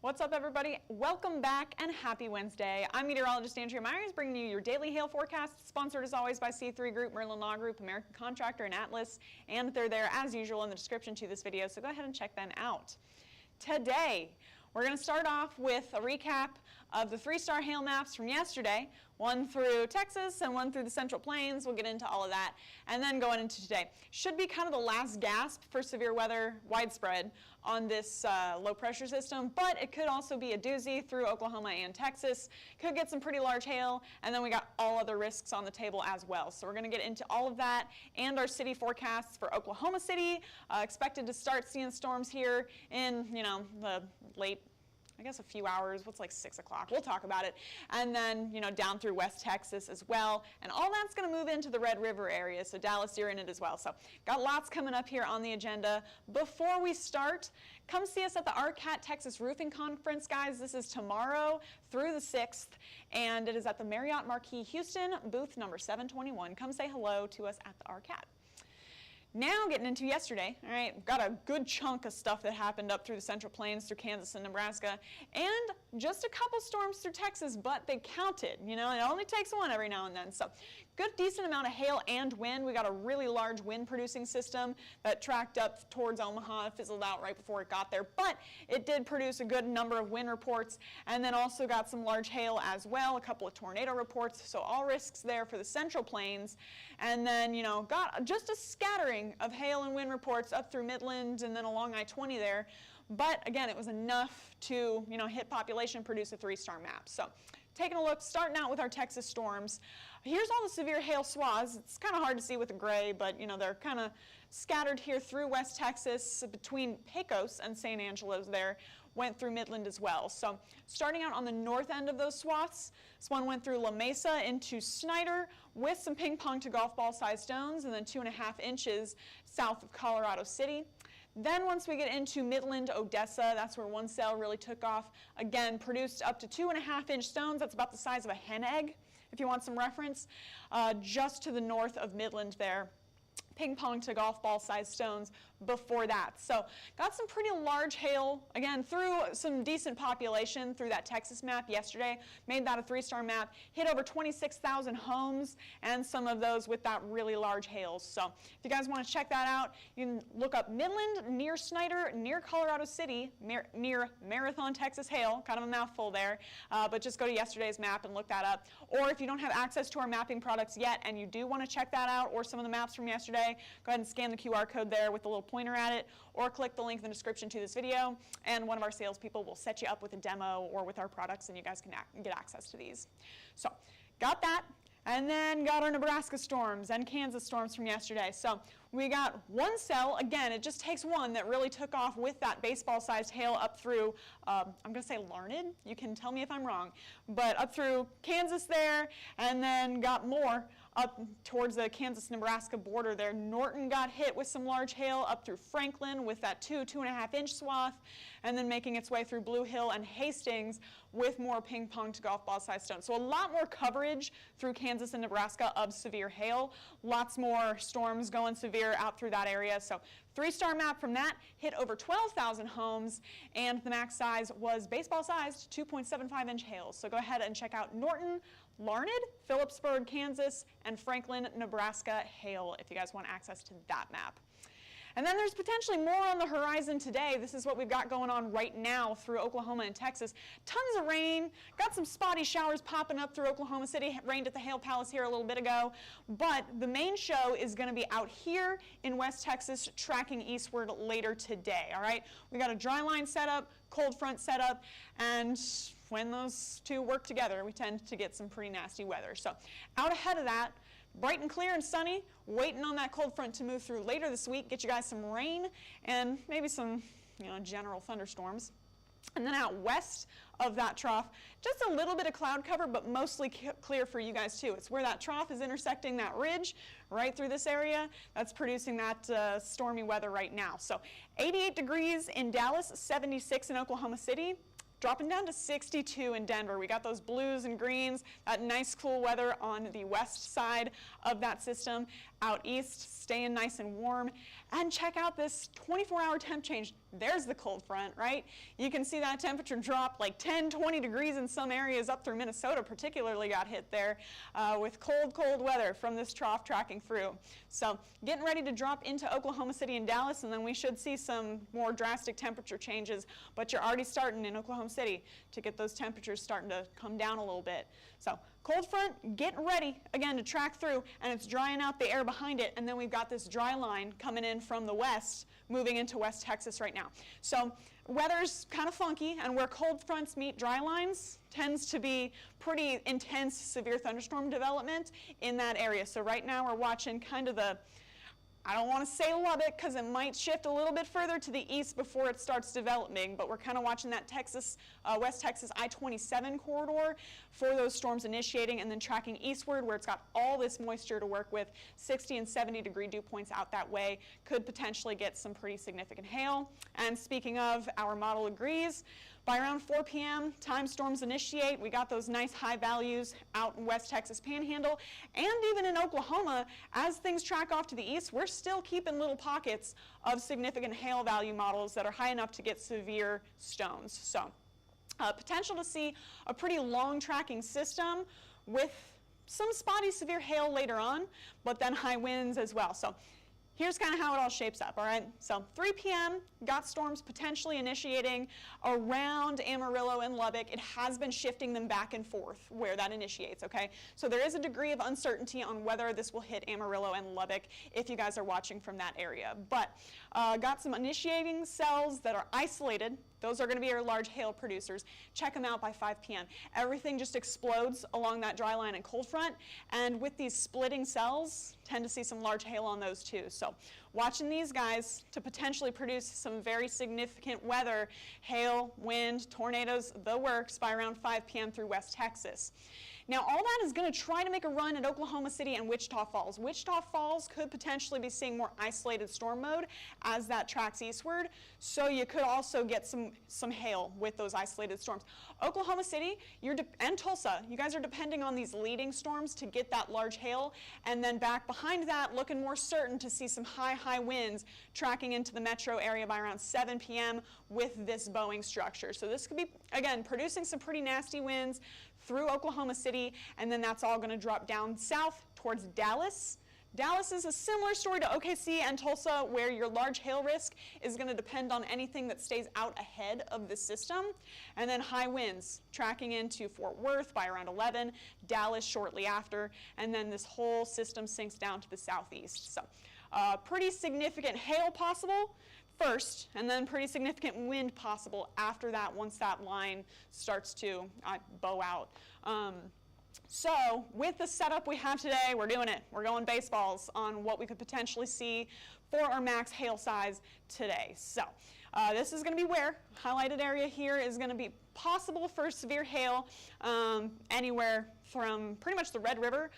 What's up, everybody? Welcome back and happy Wednesday. I'm meteorologist Andrea Myers, bringing you your daily hail forecast, sponsored as always by C3 Group, Merlin Law Group, American Contractor, and Atlas. And they're there as usual in the description to this video, so go ahead and check them out. Today, we're going to start off with a recap of the 3-star hail maps from yesterday, one through Texas and one through the Central Plains. We'll get into all of that, and then going into today. Should be kind of the last gasp for severe weather widespread on this low pressure system, but it could also be a doozy through Oklahoma and Texas. Could get some pretty large hail, and then we got all other risks on the table as well. So we're going to get into all of that and our city forecasts for Oklahoma City. Expected to start seeing storms here in, the late, I guess a few hours, what's like 6 o'clock, we'll talk about it. And then, down through West Texas as well. And all that's going to move into the Red River area, so Dallas, you're in it as well. So got lots coming up here on the agenda. Before we start, come see us at the RCAT Texas Roofing Conference, guys. This is tomorrow through the 6th, and it is at the Marriott Marquis Houston, booth number 721. Come say hello to us at the RCAT. Now getting into yesterday, all right, got a good chunk of stuff that happened up through the Central Plains, through Kansas and Nebraska, and just a couple storms through Texas, but they counted. It only takes one every now and then. So good, decent amount of hail and wind. We got a really large wind-producing system that tracked up towards Omaha, fizzled out right before it got there, but it did produce a good number of wind reports, and then also got some large hail as well, a couple of tornado reports, so all risks there for the Central Plains, and then, got just a scattering of hail and wind reports up through Midland and then along I-20 there. But again, it was enough to, hit population and produce a 3-star map. So taking a look, starting out with our Texas storms. Here's all the severe hail swaths. It's kind of hard to see with the gray, but they're kind of scattered here through West Texas between Pecos and San Angelo's there. Went through Midland as well. So starting out on the north end of those swaths, this one went through La Mesa into Snyder with some ping pong to golf ball sized stones, and then 2.5 inches south of Colorado City. Then once we get into Midland, Odessa, that's where one cell really took off. Again, produced up to 2.5-inch stones. That's about the size of a hen egg, if you want some reference, just to the north of Midland there. Ping pong to golf ball sized stones before that. So got some pretty large hail, again, through some decent population through that Texas map yesterday. Made that a 3-star map. Hit over 26,000 homes, and some of those with that really large hail. So if you guys want to check that out, you can look up Midland, near Snyder, near Colorado City, near Marathon, Texas hail. Kind of a mouthful there, but just go to yesterday's map and look that up. Or if you don't have access to our mapping products yet and you do want to check that out, or some of the maps from yesterday, go ahead and scan the QR code there with the little pointer at it, or click the link in the description to this video, and one of our salespeople will set you up with a demo or with our products, and you guys can get access to these. So got that. And then got our Nebraska storms and Kansas storms from yesterday. So we got one cell, again, it just takes one that really took off with that baseball-sized hail up through, I'm going to say Larned, you can tell me if I'm wrong, but up through Kansas there, and then got more up towards the Kansas-Nebraska border there. Norton got hit with some large hail up through Franklin with that 2.5-inch swath, and then making its way through Blue Hill and Hastings with more ping pong to golf ball sized stones. So a lot more coverage through Kansas and Nebraska of severe hail. Lots more storms going severe out through that area. So 3-star map from that, hit over 12,000 homes, and the max size was baseball-sized 2.75-inch hail. So go ahead and check out Norton, Larned, Phillipsburg, Kansas, and Franklin, Nebraska hail if you guys want access to that map. And then there's potentially more on the horizon today. This is what we've got going on right now through Oklahoma and Texas. Tons of rain, got some spotty showers popping up through Oklahoma City. Rained at the Hail Palace here a little bit ago. But the main show is going to be out here in West Texas, tracking eastward later today, all right? We got a dry line set up, cold front set up, and when those two work together, we tend to get some pretty nasty weather. So out ahead of that, bright and clear and sunny, waiting on that cold front to move through later this week, get you guys some rain and maybe some general thunderstorms. And then out west of that trough, just a little bit of cloud cover, but mostly clear for you guys too. It's where that trough is intersecting that ridge right through this area that's producing that stormy weather right now. So 88 degrees in Dallas, 76 in Oklahoma City. Dropping down to 62 in Denver. We got those blues and greens, that nice cool weather on the west side of that system. Out east, staying nice and warm. And check out this 24-hour temp change. There's the cold front, right? You can see that temperature drop like 10, 20 degrees in some areas up through Minnesota, particularly got hit there with cold, cold weather from this trough tracking through. So getting ready to drop into Oklahoma City and Dallas, and then we should see some more drastic temperature changes, but you're already starting in Oklahoma City to get those temperatures starting to come down a little bit. So cold front, get ready again to track through, and it's drying out the air behind it, and then we've got this dry line coming in from the west, moving into West Texas right now. So weather's kind of funky, and where cold fronts meet dry lines tends to be pretty intense severe thunderstorm development in that area. So right now we're watching kind of the, I don't want to say Lubbock because it might shift a little bit further to the east before it starts developing, but we're kind of watching that West Texas I-27 corridor for those storms initiating and then tracking eastward where it's got all this moisture to work with. 60 and 70 degree dew points out that way could potentially get some pretty significant hail. And speaking of, our model agrees. By around 4 p.m., time storms initiate. We got those nice high values out in West Texas Panhandle, and even in Oklahoma, as things track off to the east, we're still keeping little pockets of significant hail value models that are high enough to get severe stones. So potential to see a pretty long tracking system with some spotty severe hail later on, but then high winds as well. So here's kind of how it all shapes up, all right? So 3 p.m., got storms potentially initiating around Amarillo and Lubbock. It has been shifting them back and forth where that initiates, okay? So there is a degree of uncertainty on whether this will hit Amarillo and Lubbock if you guys are watching from that area. But got some initiating cells that are isolated. Those are going to be our large hail producers. Check them out by 5 p.m. Everything just explodes along that dry line and cold front, and with these splitting cells, tend to see some large hail on those too. So watching these guys to potentially produce some very significant weather, hail, wind, tornadoes, the works by around 5 p.m. through West Texas. Now, all that is going to try to make a run at Oklahoma City and Wichita Falls. Wichita Falls could potentially be seeing more isolated storm mode as that tracks eastward, so you could also get some hail with those isolated storms. Oklahoma City and Tulsa, you guys are depending on these leading storms to get that large hail, and then back behind that, looking more certain to see some high winds tracking into the metro area by around 7 p.m. with this bowing structure. So this could be, again, producing some pretty nasty winds through Oklahoma City, and then that's all going to drop down south towards Dallas. Dallas is a similar story to OKC and Tulsa, where your large hail risk is going to depend on anything that stays out ahead of the system, and then high winds tracking into Fort Worth by around 11, Dallas shortly after, and then this whole system sinks down to the southeast. So pretty significant hail possible first, and then pretty significant wind possible after that once that line starts to bow out. So with the setup we have today, we're doing it. We're going baseballs on what we could potentially see for our max hail size today. So this is going to be where highlighted area here is going to be possible for severe hail anywhere from pretty much the Red River,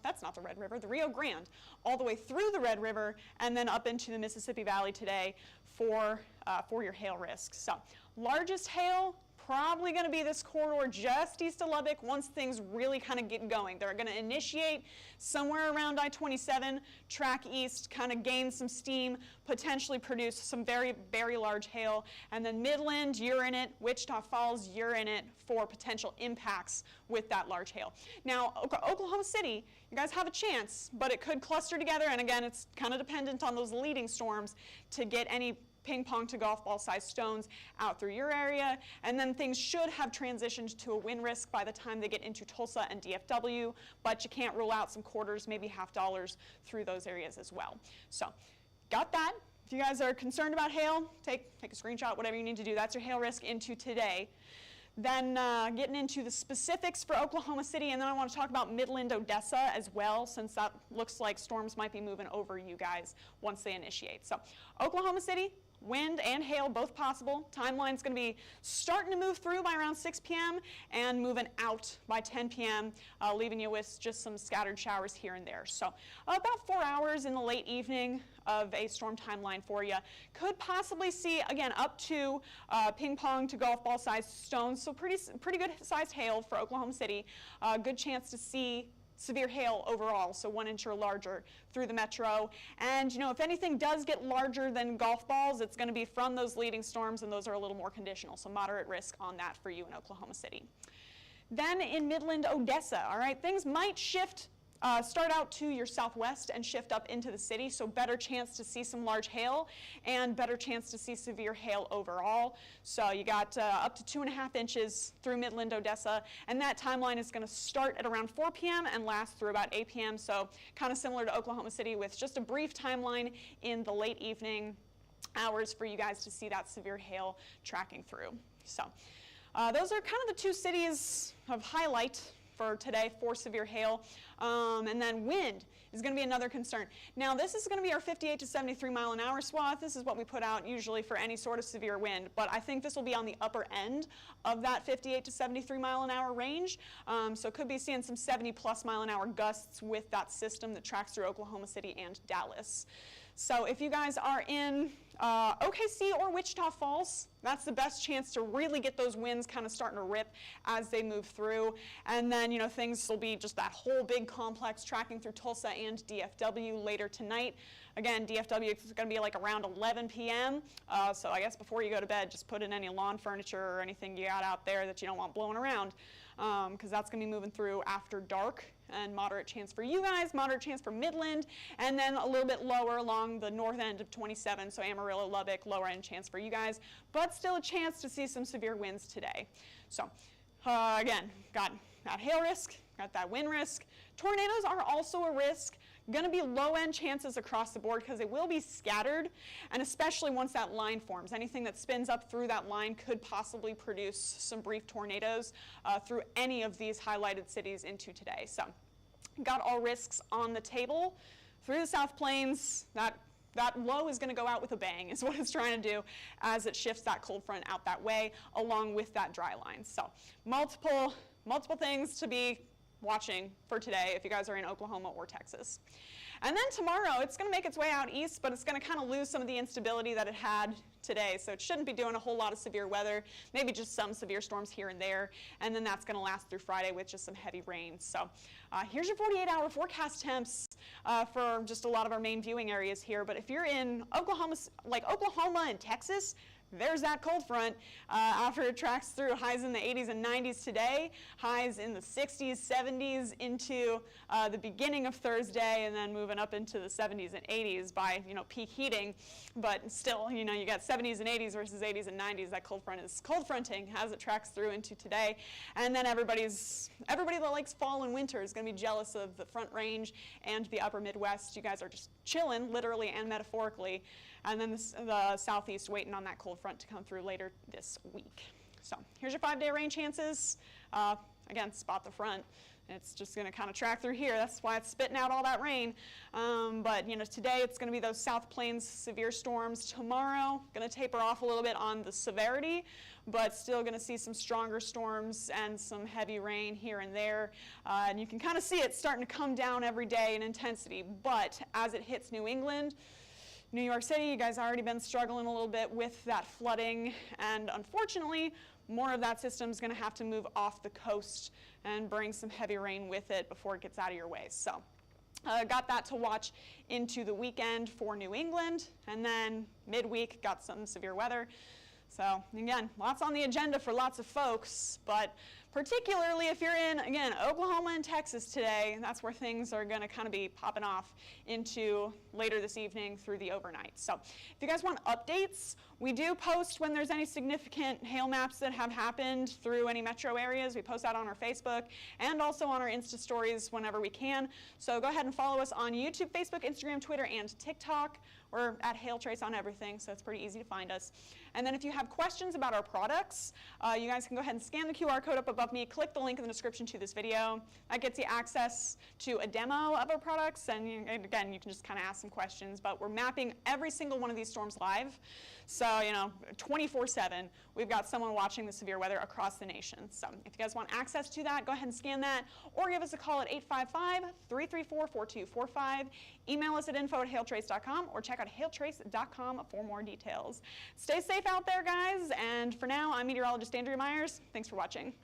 that's not the Red River, the Rio Grande, all the way through the Red River and then up into the Mississippi Valley today for your hail risk. So largest hail, probably going to be this corridor just east of Lubbock once things really kind of get going. They're going to initiate somewhere around I-27, track east, kind of gain some steam, potentially produce some very, very large hail. And then Midland, you're in it. Wichita Falls, you're in it for potential impacts with that large hail. Now, Oklahoma City, you guys have a chance, but it could cluster together. And again, it's kind of dependent on those leading storms to get any ping pong to golf ball sized stones out through your area, and then things should have transitioned to a wind risk by the time they get into Tulsa and DFW, but you can't rule out some quarters, maybe $half through those areas as well. So got that. If you guys are concerned about hail, take a screenshot, whatever you need to do. That's your hail risk into today. Then getting into the specifics for Oklahoma City, and then I want to talk about Midland, Odessa as well, since that looks like storms might be moving over you guys once they initiate. So Oklahoma City, wind and hail, both possible. Timeline's going to be starting to move through by around 6 p.m. and moving out by 10 p.m., leaving you with just some scattered showers here and there. So about 4 hours in the late evening of a storm timeline for you. Could possibly see, again, up to ping pong to golf ball sized stones, so pretty good sized hail for Oklahoma City. Good chance to see severe hail overall, so 1 inch or larger through the metro. And if anything does get larger than golf balls, it's going to be from those leading storms, and those are a little more conditional, so moderate risk on that for you in Oklahoma City. Then in Midland, Odessa, all right, things might shift. Start out to your southwest and shift up into the city, so better chance to see some large hail and better chance to see severe hail overall. So you got up to 2.5 inches through Midland, Odessa, and that timeline is going to start at around 4 p.m. and last through about 8 p.m., so kind of similar to Oklahoma City with just a brief timeline in the late evening hours for you guys to see that severe hail tracking through. So those are kind of the two cities of highlight for today for severe hail. And then wind is going to be another concern. Now this is going to be our 58 to 73 mile an hour swath. This is what we put out usually for any sort of severe wind, but I think this will be on the upper end of that 58 to 73 mile an hour range. So could be seeing some 70 plus mile an hour gusts with that system that tracks through Oklahoma City and Dallas. So if you guys are in OKC or Wichita Falls, that's the best chance to really get those winds kind of starting to rip as they move through. And then, things will be just that whole big complex tracking through Tulsa and DFW later tonight. Again, DFW is going to be like around 11 p.m. So I guess before you go to bed, just put in any lawn furniture or anything you got out there that you don't want blowing around, because that's going to be moving through after dark. And moderate chance for you guys, moderate chance for Midland, and then a little bit lower along the north end of 27, so Amarillo, Lubbock, lower end chance for you guys, but still a chance to see some severe winds today. So again, got that hail risk, got that wind risk. Tornadoes are also a risk. Going to be low end chances across the board because they will be scattered, and especially once that line forms. Anything that spins up through that line could possibly produce some brief tornadoes through any of these highlighted cities into today. So got all risks on the table. Through the South Plains, that low is going to go out with a bang is what it's trying to do as it shifts that cold front out that way along with that dry line. So multiple things to be watching for today if you guys are in Oklahoma or Texas. And then tomorrow, it's going to make its way out east, but it's going to kind of lose some of the instability that it had today. So it shouldn't be doing a whole lot of severe weather, maybe just some severe storms here and there. And then that's going to last through Friday with just some heavy rain. So here's your 48-hour forecast temps for just a lot of our main viewing areas here. But if you're in Oklahoma, like Oklahoma and Texas, there's that cold front after it tracks through highs in the 80s and 90s today, highs in the 60s, 70s into the beginning of Thursday, and then moving up into the 70s and 80s by peak heating. But still, you got 70s and 80s versus 80s and 90s. That cold front is cold fronting as it tracks through into today. And then everybody that likes fall and winter is going to be jealous of the front range and the upper Midwest. You guys are just chilling, literally and metaphorically. And then the southeast waiting on that cold front to come through later this week. So here's your 5-day rain chances. Again, spot the front. It's just going to kind of track through here. That's why it's spitting out all that rain. But today it's going to be those South Plains severe storms. Tomorrow, going to taper off a little bit on the severity, but still going to see some stronger storms and some heavy rain here and there. And you can kind of see it starting to come down every day in intensity. But as it hits New England, New York City, you guys already been struggling a little bit with that flooding, and unfortunately, more of that system is going to have to move off the coast and bring some heavy rain with it before it gets out of your way. So got that to watch into the weekend for New England, and then midweek got some severe weather. So again, lots on the agenda for lots of folks, but particularly if you're in, again, Oklahoma and Texas today, that's where things are going to kind of be popping off into later this evening through the overnight. So if you guys want updates, we do post when there's any significant hail maps that have happened through any metro areas. We post that on our Facebook and also on our Insta stories whenever we can. So go ahead and follow us on YouTube, Facebook, Instagram, Twitter, and TikTok. We're at Hail Trace on everything, so it's pretty easy to find us. And then if you have questions about our products, you guys can go ahead and scan the QR code up above me, click the link in the description to this video. That gets you access to a demo of our products, and again, you can just kind of ask some questions, but we're mapping every single one of these storms live. So, 24/7, we've got someone watching the severe weather across the nation. So if you guys want access to that, go ahead and scan that, or give us a call at 855-334-4245. Email us at info@hailtrace.com, or check out hailtrace.com for more details. Stay safe out there, guys, and for now, I'm meteorologist Andrea Myers. Thanks for watching.